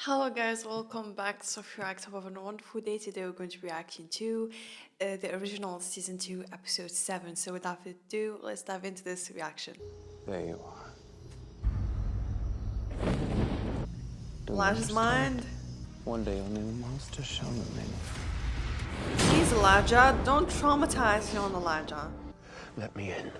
Hello guys, welcome back to Flashbacks. Hope you have a wonderful day. Today we're going to be reacting to the original season 2 episode 7. So without further ado, let's dive into this reaction. There you are. Elijah's mind. One day only the monster shall remain. Please Elijah, don't traumatize young Elijah. Let me in.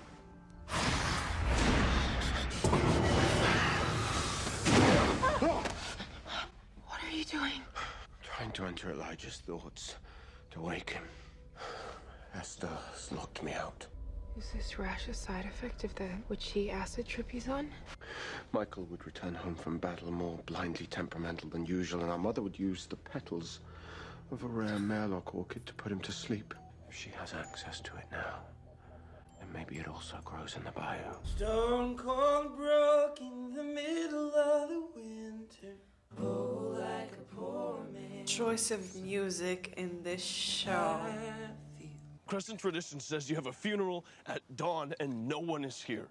What are you doing? Trying to enter Elijah's thoughts, to wake him. Esther has locked me out. Is this rash a side effect of the witchy acid trip he's on? Michael would return home from battle more blindly temperamental than usual, and our mother would use the petals of a rare Merlock orchid to put him to sleep. If she has access to it now, then maybe it also grows in the bayou. Stone cold broke in the middle of the winter. Oh, like a poor man. Choice of music in this show. Crescent tradition says you have a funeral at dawn and no one is here.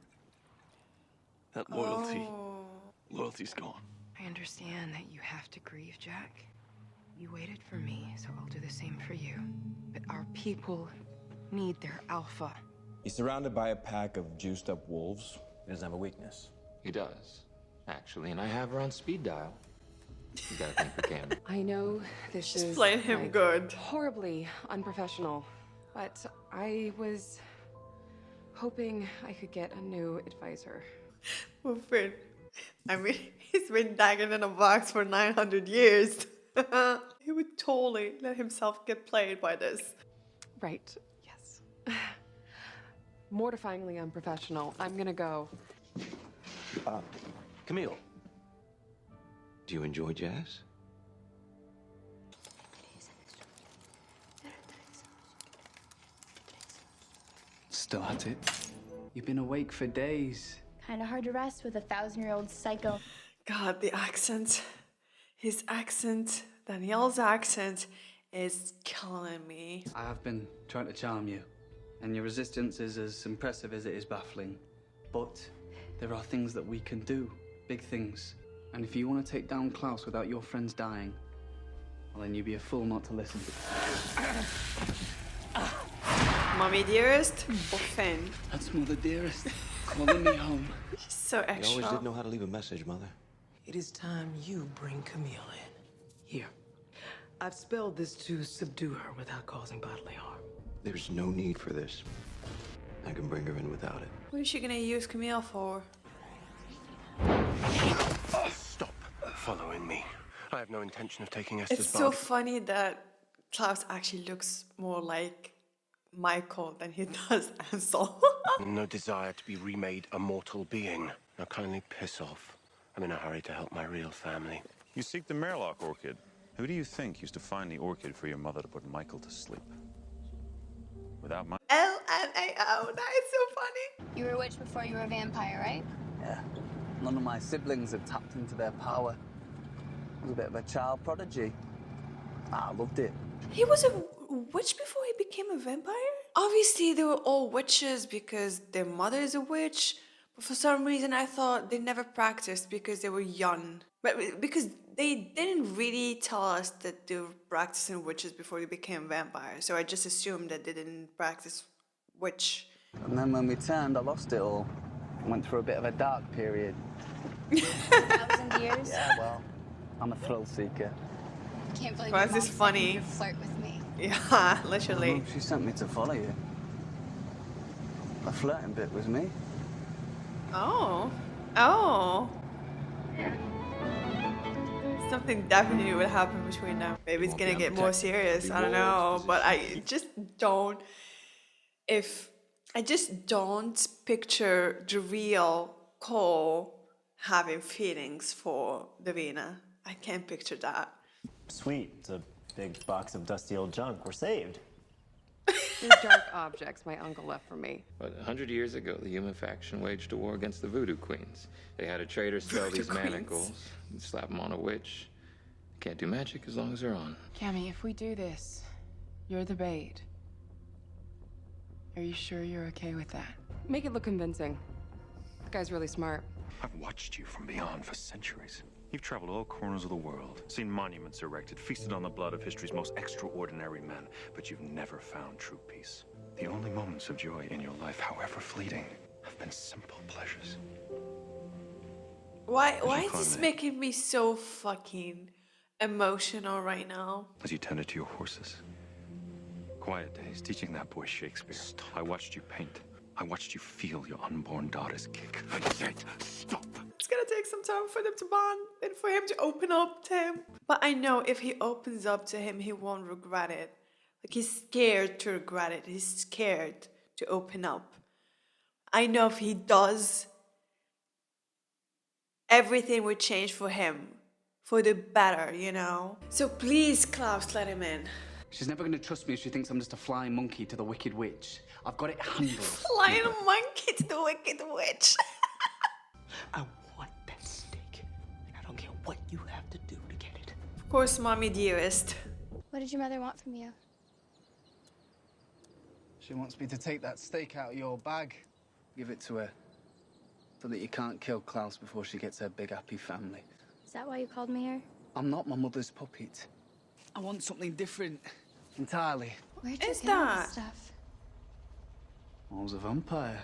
That loyalty's gone. I understand that you have to grieve, Jack. You waited for me, so I'll do the same for you. But our people need their alpha. He's surrounded by a pack of juiced up wolves. He doesn't have a weakness. He does, actually, and I have her on speed dial. You gotta thank for Camille. I know this She's is playing him good. horribly unprofessional, but I was hoping I could get a new advisor. Well, friend, I mean, he's been dagging in a box for 900 years. He would totally let himself get played by this. Right, yes. Mortifyingly unprofessional. I'm gonna go. Camille, do you enjoy jazz? Still at it? You've been awake for days. Kinda hard to rest with a 1,000-year-old psycho. God, the accent. His accent, Danielle's accent, is killing me. I have been trying to charm you, and your resistance is as impressive as it is baffling. But there are things that we can do, big things. And if you want to take down Klaus without your friends dying, well, then you'd be a fool not to listen. Mommy dearest or Finn? That's Mother Dearest, calling me home. She's so You extra. always did know how to leave a message, Mother. It is time you bring Camille in. Here. I've spelled this to subdue her without causing bodily harm. There's no need for this. I can bring her in without it. What is she gonna use Camille for? Stop following me. I have no intention of taking Esther's It's so body. funny that Klaus actually looks more like Michael than he does Ansel. No desire to be remade a mortal being. Now kindly piss off. I'm in a hurry to help my real family. You seek the Merlock orchid. Who do you think used to find the orchid for your mother to put Michael to sleep? Without my... LMAO, that is so funny. You were a witch before you were a vampire, right? Yeah, none of my siblings have tapped into their power. I was a bit of a child prodigy. I loved it. He was a witch before he became a vampire? Obviously, they were all witches because their mother is a witch. But for some reason, I thought they never practiced because they were young. But because they didn't really tell us that they were practicing witches before they became vampires. So I just assumed that they didn't practice witch. And then when we turned, I lost it all. Went through a bit of a dark period. 1,000 years? Yeah, well, I'm a thrill seeker. Can't believe Why your is this mom sent funny? you to flirt with me. Yeah, literally. She sent me to follow you. The flirting bit was me. Oh. Oh. Something definitely would happen between them. Maybe it's gonna get more serious. I don't know. But I just don't. I just don't picture the real Cole having feelings for Davina. I can't picture that. Sweet. It's a big box of dusty old junk. We're saved. These dark objects my uncle left for me. But 100 years ago, the human faction waged a war against the voodoo queens. They had a traitor spell these manacles and slap them on a witch. Can't do magic as long as they're on. Cammy, if we do this, you're the bait. Are you sure you're okay with that? Make it look convincing. The guy's really smart. I've watched you from beyond for centuries. You've traveled all corners of the world, seen monuments erected, feasted on the blood of history's most extraordinary men, but you've never found true peace. The only moments of joy in your life, however fleeting, have been simple pleasures. Why is this making me so fucking emotional right now? As you tended to your horses. Quiet days, teaching that boy Shakespeare. Stop. I watched you paint. I watched you feel your unborn daughter's kick. I said, stop. It's gonna take some time for them to bond and for him to open up to him. But I know if he opens up to him, he won't regret it. Like, he's scared to regret it. He's scared to open up. I know if he does, everything would change for him. For the better, you know? So please, Klaus, let him in. She's never going to trust me if she thinks I'm just a flying monkey to the Wicked Witch. I've got it handled. Flying monkey to the Wicked Witch. I want that steak. I don't care what you have to do to get it. Of course, mommy dearest. What did your mother want from you? She wants me to take that steak out of your bag, give it to her, so that you can't kill Klaus before she gets her big happy family. Is that why you called me here? I'm not my mother's puppet. I want something different, entirely. Where'd you Is get all that? this stuff? I was a vampire.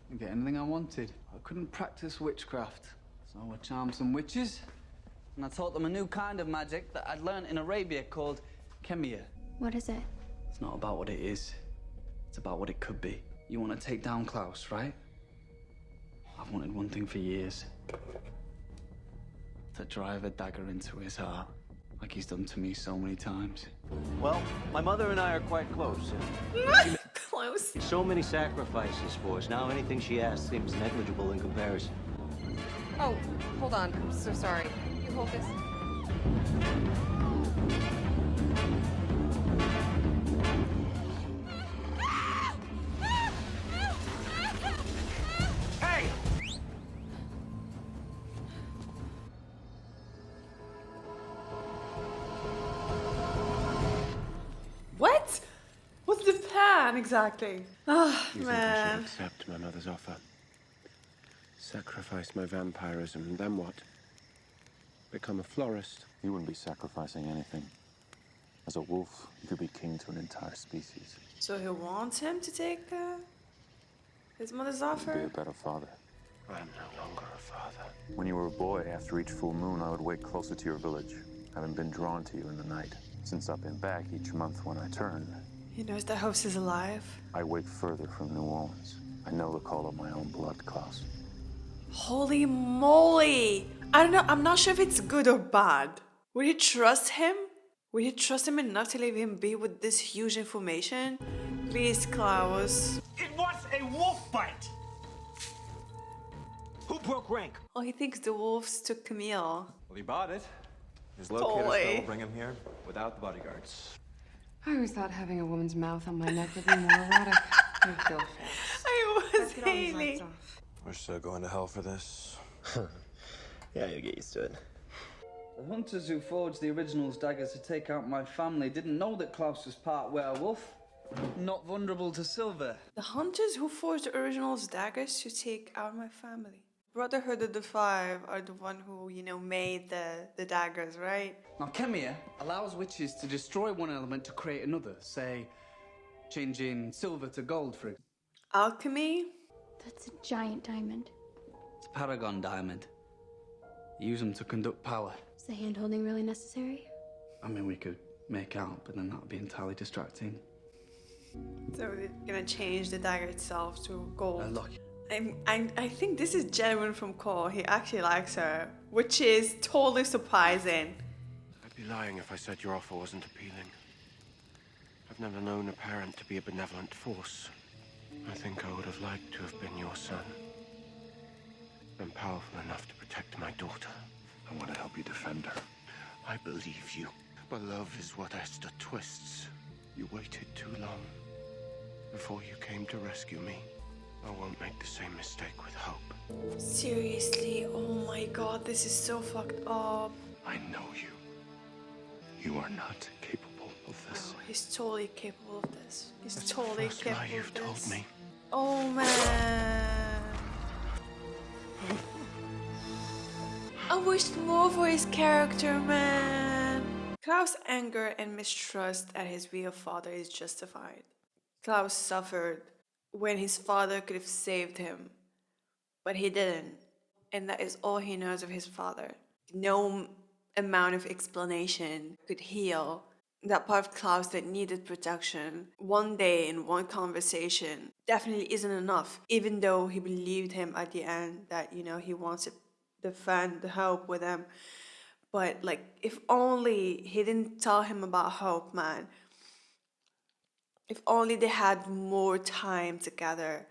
I get anything I wanted. I couldn't practice witchcraft, so I charmed some witches, and I taught them a new kind of magic that I'd learned in Arabia called Camille. What is it? It's not about what it is. It's about what it could be. You want to take down Klaus, right? I've wanted one thing for years. To drive a dagger into his heart, like he's done to me so many times. Well, my mother and I are quite close. Close. So many sacrifices for us. Now anything she asks seems negligible in comparison. Oh, hold on. I'm so sorry. You hold this. Hey! What? What's the plan exactly? Ah, You man. think I should accept my mother's offer? Sacrifice my vampirism, and then what? Become a florist? You wouldn't be sacrificing anything. As a wolf, you could be king to an entire species. So he wants him to take his mother's You'd be offer? a better father. I am no longer a father. When you were a boy, after each full moon, I would wake closer to your village, having been drawn to you in the night. Since I've been back each month when I turn, He knows that host is alive. I wake further from New Orleans. I know the call of my own blood, Klaus. Holy moly! I don't know, I'm not sure if it's good or bad. Would you trust him? Would you trust him enough to leave him be with this huge information? Please, Klaus. It was a wolf bite! Who broke rank? Oh, he thinks the wolves took Camille. Well, he bought it. His locator Boy. spell will bring him here without the bodyguards. I always thought having a woman's mouth on my neck would be more erotic. I feel fast. I was Let's get all these Haley. lights off. We're still going to hell for this. Yeah, you'll get used to it. The hunters who forged the originals daggers to take out my family didn't know that Klaus was part werewolf. Not vulnerable to silver. The hunters who forged the originals daggers to take out my family. Brotherhood of the Five are the one who, you know, made the daggers, right? Now, Camille allows witches to destroy one element to create another. Say, changing silver to gold, for example. Alchemy? That's a giant diamond. It's a paragon diamond. Use them to conduct power. Is the hand-holding really necessary? I mean, we could make out, but then that would be entirely distracting. So they're gonna change the dagger itself to gold. Look, I think this is genuine from Cole. He actually likes her, which is totally surprising. I'd be lying if I said your offer wasn't appealing. I've never known a parent to be a benevolent force. I think I would have liked to have been your son. I'm powerful enough to protect my daughter. I want to help you defend her. I believe you, but love is what Esther twists. You waited too long. Before you came to rescue me, I won't make the same mistake with hope. Seriously, oh my god, this is so fucked up. I know you. You are not capable of this. Oh, he's totally capable of this. He's That's totally the first lie capable you've of told this. me. Oh man. Oh wished more for his character, man. Klaus' anger and mistrust at his real father is justified. Klaus suffered when his father could have saved him, but he didn't. And that is all he knows of his father. No amount of explanation could heal that part of Klaus that needed protection. One day in one conversation definitely isn't enough, even though he believed him at the end that, you know, he wants to defend the hope with him. But like, if only he didn't tell him about hope, man. If only they had more time together.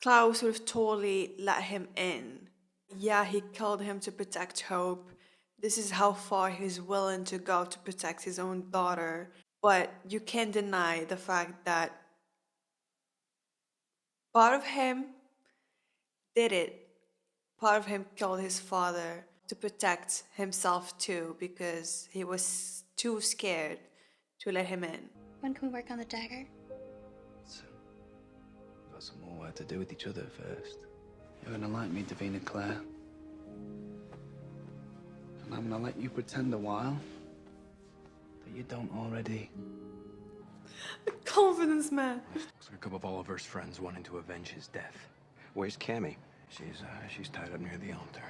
Klaus would have totally let him in. Yeah, he killed him to protect Hope. This is how far he's willing to go to protect his own daughter. But you can't deny the fact that part of him did it. Part of him killed his father to protect himself too, because he was too scared to let him in. When can we work on the dagger? We've got some more work to do with each other first. You're gonna like me, Davina Claire. And I'm gonna let you pretend a while that you don't already. Confidence, man. Looks like a couple of Oliver's friends wanting to avenge his death. Where's Camille? She's tied up near the altar.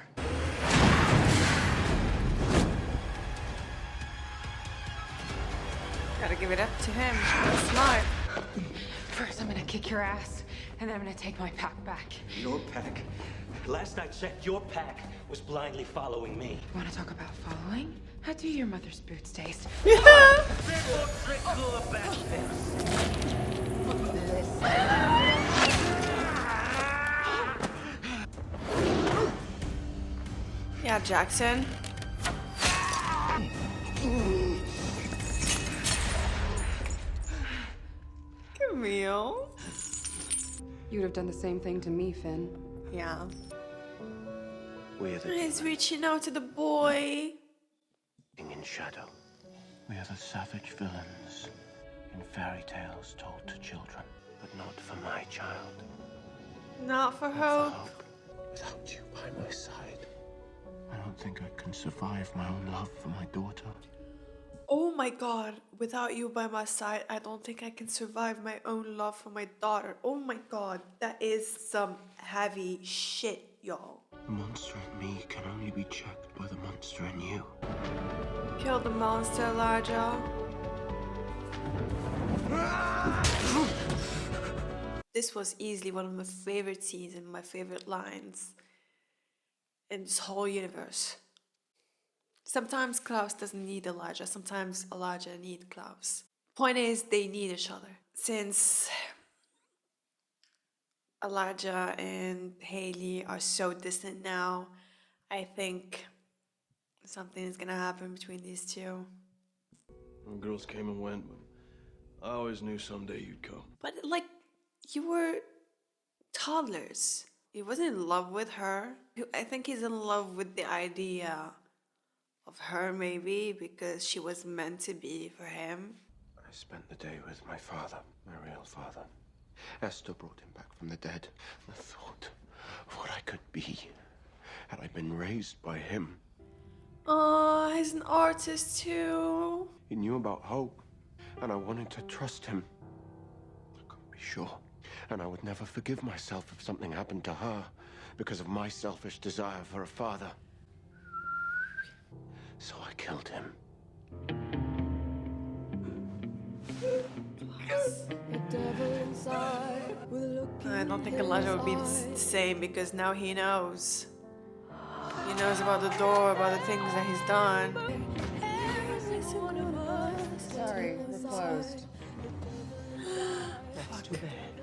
Gotta give it up to him. He's smart. First, I'm gonna kick your ass, and then I'm gonna take my pack back. Your pack? Last I checked, your pack was blindly following me. Want to talk about following? How do your mother's boots taste? They're more trickle about Yeah, Jackson. Camille. You would have done the same thing to me, Finn. Yeah. We're the He's reaching out to the boy. in shadow. We are the savage villains in fairy tales told to children, but not for my child. Not for Not Hope. for Hope. Without you by my side, I don't think I can survive my own love for my daughter. Oh my god, without you by my side, I don't think I can survive my own love for my daughter. Oh my god, that is some heavy shit, y'all. The monster in me can only be checked by the monster in you. Kill the monster, Elijah. This was easily one of my favorite scenes and my favorite lines in this whole universe. Sometimes Klaus doesn't need Elijah, sometimes Elijah needs Klaus. Point is, they need each other. Since Elijah and Haley are so distant now, I think something is gonna happen between these two. Well, girls came and went, but I always knew someday you'd come. But like, you were toddlers. He wasn't in love with her. I think he's in love with the idea of her, maybe, because she was meant to be for him. I spent the day with my father, my real father. Esther brought him back from the dead. The thought of what I could be had I been raised by him. Oh, he's an artist too. He knew about Hope, and I wanted to trust him. I couldn't be sure, and I would never forgive myself if something happened to her because of my selfish desire for a father. So I killed him. I don't think Elijah would be the same, because now he knows. He knows about the door, about the things that he's done. Sorry, we're closed. That's too bad.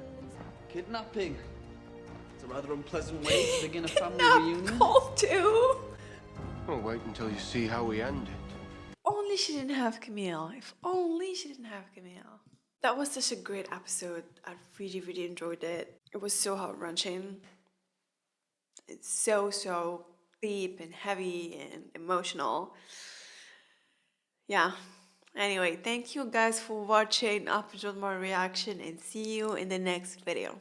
Kidnapping. It's a rather unpleasant way to begin a family reunion. Called too. Well, wait until you see how we end it. Only she didn't have Camille. If only she didn't have Camille. That was such a great episode. I really, really enjoyed it. It was so heart-wrenching. It's so deep and heavy and emotional. Yeah. Anyway, thank you guys for watching. I hope you enjoyed my reaction, and see you in the next video.